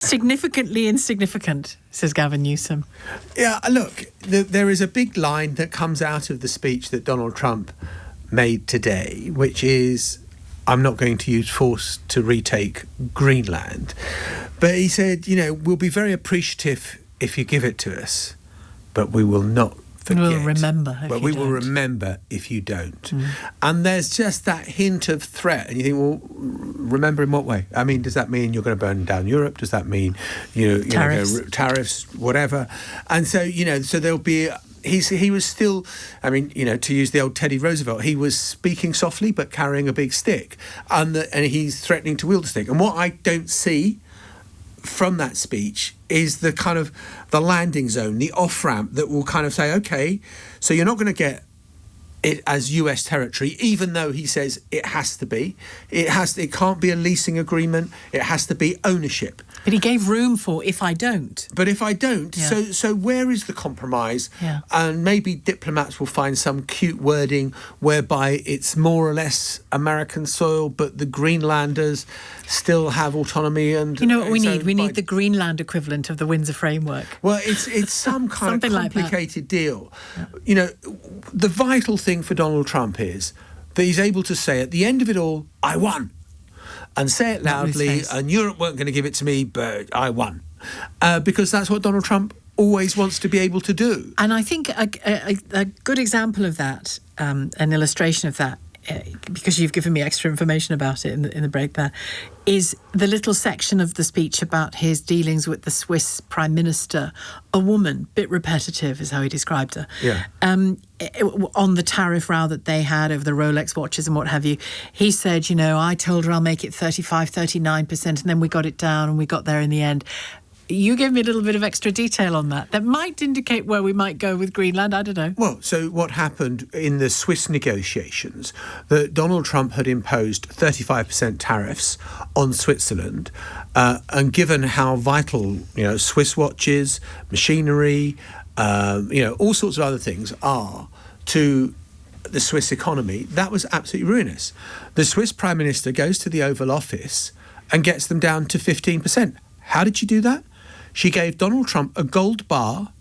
Significantly insignificant, says Gavin Newsom. Yeah, look, there is a big line that comes out of the speech that Donald Trump made today, which is, I'm not going to use force to retake Greenland. But he said, we'll be very appreciative if you give it to us, but we will not forget. We'll remember if but you we don't. will remember if you don't. And there's just that hint of threat. And you think, well, remember in what way? I mean, does that mean you're going to burn down Europe? Does that mean, Tariffs. Tariffs, whatever? And so, so there'll be... He was still, to use the old Teddy Roosevelt, he was speaking softly but carrying a big stick. And he's threatening to wield the stick. And what I don't see from that speech is the kind of the landing zone, the off-ramp that will kind of say, OK, so you're not going to get it as US territory, even though he says it has to be. It can't be a leasing agreement. It has to be ownership. But he gave room for if I don't. But if I don't, Yeah. so where is the compromise? Yeah. And maybe diplomats will find some cute wording whereby it's more or less American soil, but the Greenlanders still have autonomy. And You know what we so need? We need the Greenland equivalent of the Windsor Framework. Well, it's some kind of Something like that. complicated deal. The vital thing for Donald Trump is that he's able to say at the end of it all, I won. And say it loudly, and Europe weren't going to give it to me, but I won. Because that's what Donald Trump always wants to be able to do. And I think a good example of that, an illustration of that, because you've given me extra information about it in the break there, is the little section of the speech about his dealings with the Swiss Prime Minister, a woman, bit repetitive is how he described her, on the tariff row that they had over the Rolex watches and what have you. He said, I told her I'll make it 35, 39%, and then we got it down and we got there in the end. You gave me a little bit of extra detail on that. That might indicate where we might go with Greenland. I don't know. Well, so what happened in the Swiss negotiations, that Donald Trump had imposed 35% tariffs on Switzerland, and given how vital, Swiss watches, machinery, all sorts of other things are to the Swiss economy, that was absolutely ruinous. The Swiss Prime Minister goes to the Oval Office and gets them down to 15%. How did she do that? She gave Donald Trump a gold bar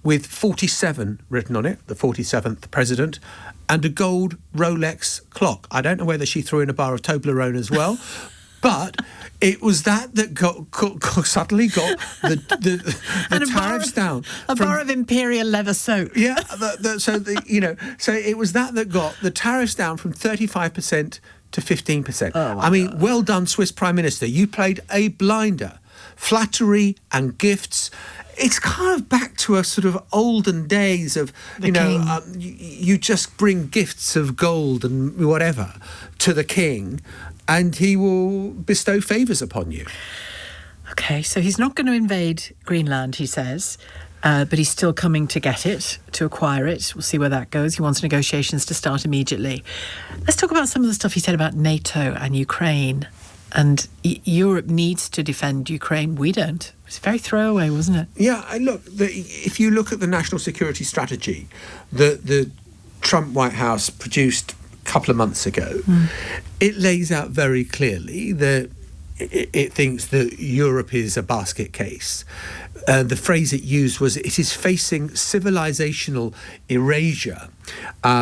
with 47 written on it, the 47th president, and a gold Rolex clock. I don't know whether she threw in a bar of Toblerone as well, but it was that suddenly got the tariffs down. A bar of Imperial leather soap. Yeah, so it was that got the tariffs down from 35% to 15%. Oh, I mean, well done, Swiss Prime Minister. You played a blinder. Flattery and gifts. It's kind of back to a sort of olden days of, you just bring gifts of gold and whatever to the king and he will bestow favours upon you. OK, so he's not going to invade Greenland, he says, but he's still coming to get it, to acquire it. We'll see where that goes. He wants negotiations to start immediately. Let's talk about some of the stuff he said about NATO and Ukraine. And Europe needs to defend Ukraine. We don't. It's very throwaway, wasn't it? Yeah, look, if you look at the national security strategy that the Trump White House produced a couple of months ago, it lays out very clearly that it thinks that Europe is a basket case. The phrase it used was, it is facing civilizational erasure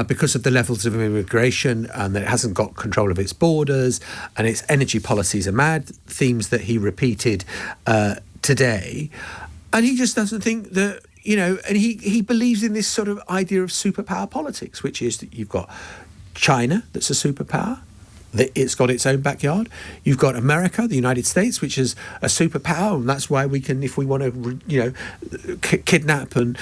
because of the levels of immigration and that it hasn't got control of its borders and its energy policies are mad, themes that he repeated today. And he just doesn't think that, and he believes in this sort of idea of superpower politics, which is that you've got China, that's a superpower. It's got its own backyard. You've got America, the United States, which is a superpower, and that's why we can, if we want to, kidnap and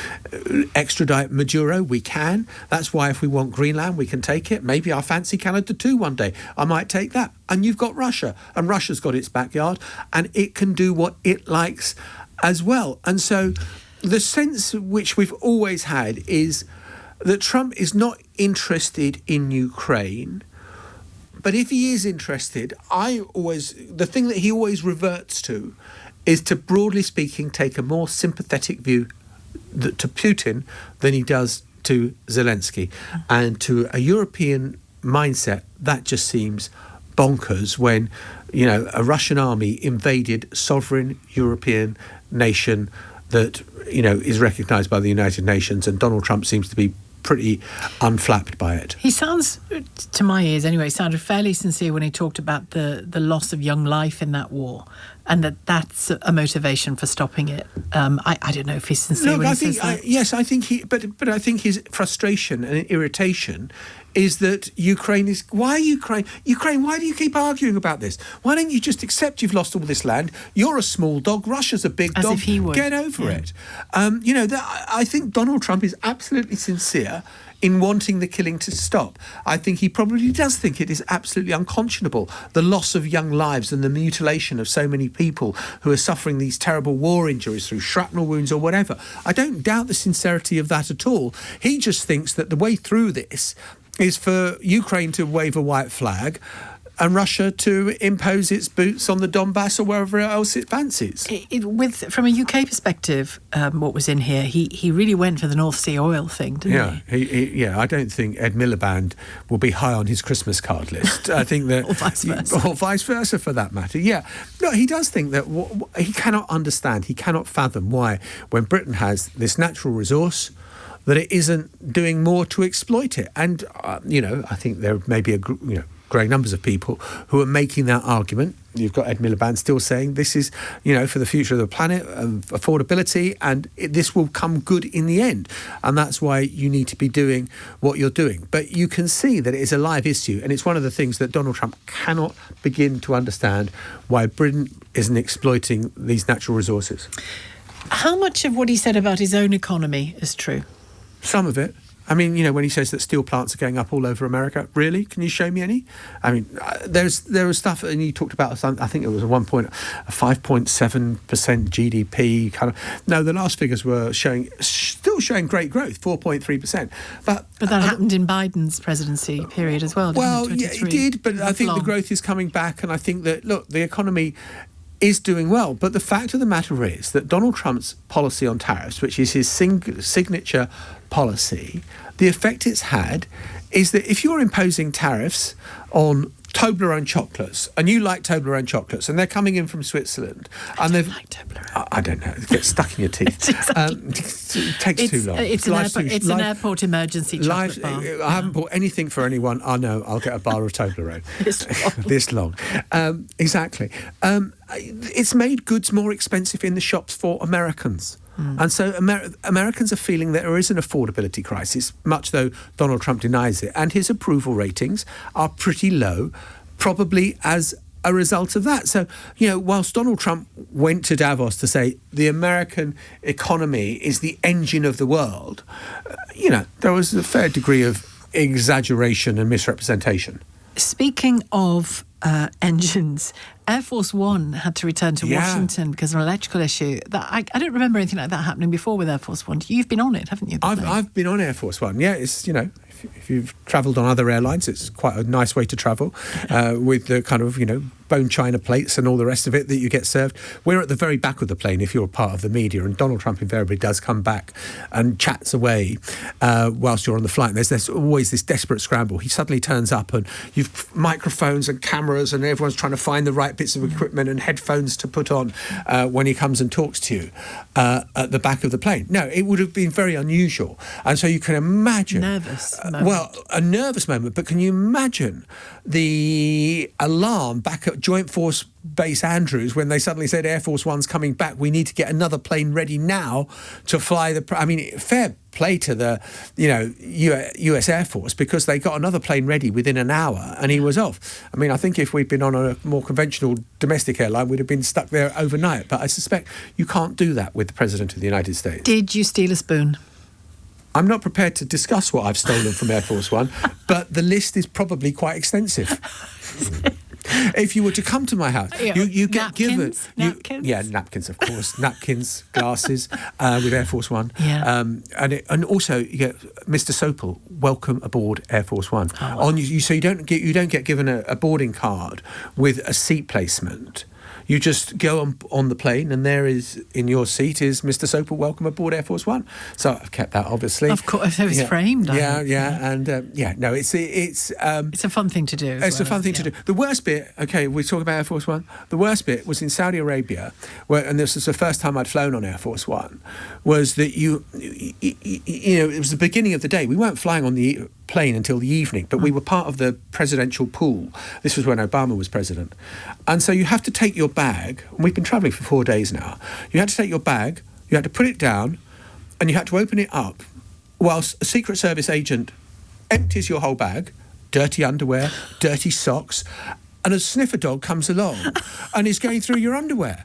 extradite Maduro, we can. That's why if we want Greenland, we can take it. Maybe I fancy Canada too one day. I might take that. And you've got Russia, and Russia's got its backyard, and it can do what it likes as well. And so the sense which we've always had is that Trump is not interested in Ukraine. But if he is interested, the thing that he always reverts to is to, broadly speaking, take a more sympathetic view to Putin than he does to Zelensky. And to a European mindset, that just seems bonkers when a Russian army invaded sovereign European nation that, is recognised by the United Nations, and Donald Trump seems to be pretty unflapped by it. He sounds, to my ears anyway, sounded fairly sincere when he talked about the loss of young life in that war, and that's a motivation for stopping it. I don't know if he's sincere when he says that. Yes, I think but I think his frustration and irritation is that Ukraine is... Why Ukraine? Ukraine, why do you keep arguing about this? Why don't you just accept you've lost all this land? You're a small dog. Russia's a big dog. As if he would. Get over it. I think Donald Trump is absolutely sincere in wanting the killing to stop. I think he probably does think it is absolutely unconscionable, the loss of young lives and the mutilation of so many people who are suffering these terrible war injuries through shrapnel wounds or whatever. I don't doubt the sincerity of that at all. He just thinks that the way through this is for Ukraine to wave a white flag and Russia to impose its boots on the Donbass or wherever else it fancies. From a UK perspective, what was in here, he really went for the North Sea oil thing, didn't he? I don't think Ed Miliband will be high on his Christmas card list. I think that... Or vice versa. Or vice versa, for that matter, yeah. No, he does think that he cannot understand, he cannot fathom why, when Britain has this natural resource, that it isn't doing more to exploit it. And, I think there may be growing numbers of people who are making that argument. You've got Ed Miliband still saying this is, for the future of the planet, affordability, and this will come good in the end. And that's why you need to be doing what you're doing. But you can see that it is a live issue, and it's one of the things that Donald Trump cannot begin to understand, why Britain isn't exploiting these natural resources. How much of what he said about his own economy is true? Some of it. I mean, when he says that steel plants are going up all over America, really? Can you show me any? I mean, there was stuff, and he talked about, I think it was a 5.7% GDP kind of. No, the last figures were still showing great growth, 4.3%. But that happened in Biden's presidency period as well, didn't it? Yeah, it did, but I think the growth is coming back, and I think that, look, the economy is doing well. But the fact of the matter is that Donald Trump's policy on tariffs, which is his signature policy, the effect it's had is that if you're imposing tariffs on Toblerone chocolates, and you like Toblerone chocolates, and they're coming in from Switzerland, I don't like Toblerone. I don't know. It gets stuck in your teeth. It takes too long. It's an airport emergency chocolate bar. I haven't bought anything for anyone. I know I'll get a bar of Toblerone. This long. Exactly. It's made goods more expensive in the shops for Americans. And so Americans are feeling that there is an affordability crisis, much though Donald Trump denies it. And his approval ratings are pretty low, probably as a result of that. So, whilst Donald Trump went to Davos to say the American economy is the engine of the world, there was a fair degree of exaggeration and misrepresentation. Speaking of engines, Air Force One had to return to Washington because of an electrical issue. I don't remember anything like that happening before with Air Force One. You've been on it, haven't you? I've been on Air Force One. Yeah, it's, if you've travelled on other airlines, it's quite a nice way to travel with the kind of, bone china plates and all the rest of it that you get served. We're at the very back of the plane if you're a part of the media, and Donald Trump invariably does come back and chats away whilst you're on the flight. And there's always this desperate scramble. He suddenly turns up and you've microphones and cameras and everyone's trying to find the right bits of equipment and headphones to put on when he comes and talks to you at the back of the plane. No, it would have been very unusual. And so you can imagine... Nervous moment. Well, a nervous moment, but can you imagine the alarm back at Joint Force Base Andrews when they suddenly said Air Force One's coming back, we need to get another plane ready now to fly the... I mean, fair play to the, US Air Force, because they got another plane ready within an hour and he was off. I mean, I think if we'd been on a more conventional domestic airline, we'd have been stuck there overnight. But I suspect you can't do that with the President of the United States. Did you steal a spoon? I'm not prepared to discuss what I've stolen from Air Force One, but the list is probably quite extensive. If you were to come to my house, you get given... Napkins? Napkins, of course. Napkins, glasses, with Air Force One. Yeah. And also you get Mr. Sopel, welcome aboard Air Force One. Oh, wow. So you don't get given a boarding card with a seat placement. You just go on the plane, and there is, in your seat, is Mr. Sopel, welcome aboard Air Force One. So I've kept that, obviously. Of course, it was framed. No, it's a fun thing to do. It's a fun thing to do. The worst bit, okay, we talk about Air Force One. The worst bit was in Saudi Arabia, and this was the first time I'd flown on Air Force One, was that it was the beginning of the day. We weren't flying on the plane until the evening, but we were part of the presidential pool. This was when Obama was president. And so you have to take your bag, and we've been travelling for 4 days now. You had to take your bag, you had to put it down, and you had to open it up whilst a Secret Service agent empties your whole bag, dirty underwear, dirty socks, and a sniffer dog comes along and is going through your underwear.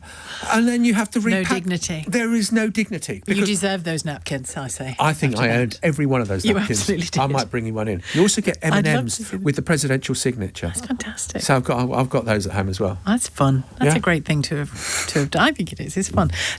And then you have to repack. No dignity. There is no dignity. You deserve those napkins, I say. I think I earned every one of those napkins. You absolutely did. I might bring you one in. You also get M&Ms with the presidential signature. That's fantastic. So I've got those at home as well. That's fun. That's a great thing to have done. I think it is. It's fun.